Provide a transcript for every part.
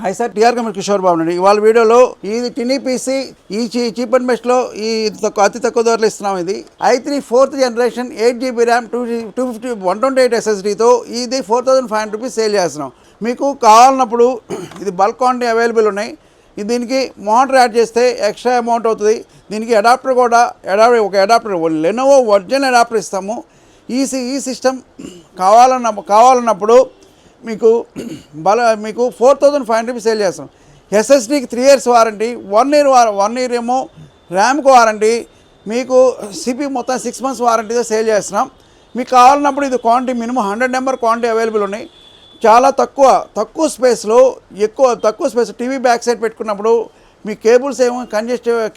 High sir, TR company Kishore Babu అండి. ఇవాళ వీడియోలో ఇది టినీ పీసీ ఈ చీప్ అండ్ బెస్ట్లో ఈ అతి తక్కువ ధరలో ఇస్తున్నాం. ఇది i3 4th generation 8GB RAM 250 128 SSDతో ఇది 4500 రూపీస్ సేల్ చేస్తున్నాం. మీకు కావాలన్నప్పుడు ఇది బల్క్ క్వాంటిటీ అవైలబుల్ ఉన్నాయి. దీనికి మోటార్ యాడ్ చేస్తే ఎక్స్ట్రా అమౌంట్ అవుతుంది. దీనికి అడాప్టర్ కూడా ఒక అడాప్టర్ లెనోవో ఒరిజినల్ అడాప్టర్ ఇస్తాము. ఈ సిస్టమ్ కావాలన్నప్పుడు మీకు 4500 రూపీస్ సేల్ చేస్తాం. ఎస్ఎస్డీకి 3 years వారంటీ, 1 year ఏమో ర్యామ్కి వారంటీ, మీకు సిపి మొత్తం 6 months వారంటీతో సేల్ చేస్తున్నాం. మీకు కావాలన్నప్పుడు ఇది quantity minimum 100 number quantity available ఉన్నాయి. చాలా తక్కువ స్పేస్లో తక్కువ స్పేస్ టీవీ బ్యాక్ సైడ్ పెట్టుకున్నప్పుడు మీ కేబుల్స్ ఏమో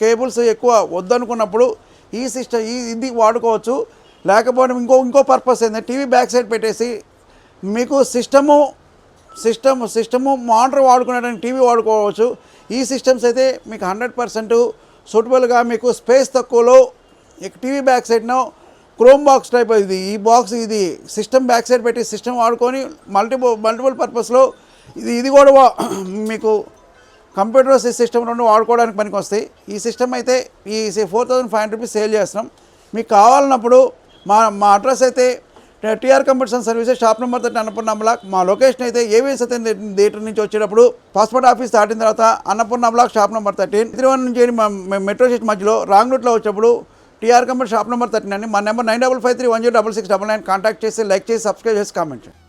కేబుల్స్ ఎక్కువ వద్దనుకున్నప్పుడు ఈ సిస్టమ్ ఇది వాడుకోవచ్చు. లేకపోతే ఇంకో పర్పస్ ఏంటంటే టీవీ బ్యాక్ సైడ్ పెట్టేసి మీకు సిస్టము మానిటర్ వాడుకునేటానికి టీవీ వాడుకోవచ్చు. ఈ సిస్టమ్స్ అయితే మీకు 100% సూటబుల్గా మీకు స్పేస్ తక్కువలో టీవీ బ్యాక్ సైడ్ను క్రోమ్ బాక్స్ టైప్ ఇది సిస్టమ్ బ్యాక్ సైడ్ పెట్టి సిస్టమ్ వాడుకొని మల్టిపుల్ పర్పస్లో ఇది కూడా మీకు కంప్యూటర్ సిస్టమ్ రెండు వాడుకోవడానికి పనికి వస్తాయి. ఈ సిస్టమ్ అయితే ఈ 4500 రూపీస్ సేల్ చేస్తున్నాం. మీకు కావాలన్నప్పుడు మా అడ్రస్ అయితే TR computers and services, shop number 30 Annapurna block. మా లొకేషన్ అయితే ఏవిఎస్ సత్యం థియేటర్ నుంచి వచ్చేటప్పుడు పాస్పోర్ట్ ఆఫీస్ దాటిన తర్వాత అన్నపూర్ణ బ్లాక్, షాప్ నెంబర్ 13. తిరువన నుంచి మెట్రో స్టేషన్ మధ్యలో రాంగ్ రూట్లో వచ్చేటప్పుడు టీఆర్ కంప్యూటర్ షాప్ నెంబర్ 13 అండి. మా నెంబర్ 9553106699. కాంటాక్ట్ చేసి లైక్ చేసి సబ్స్క్రైబ్ చేసి కామెంట్ చేయండి.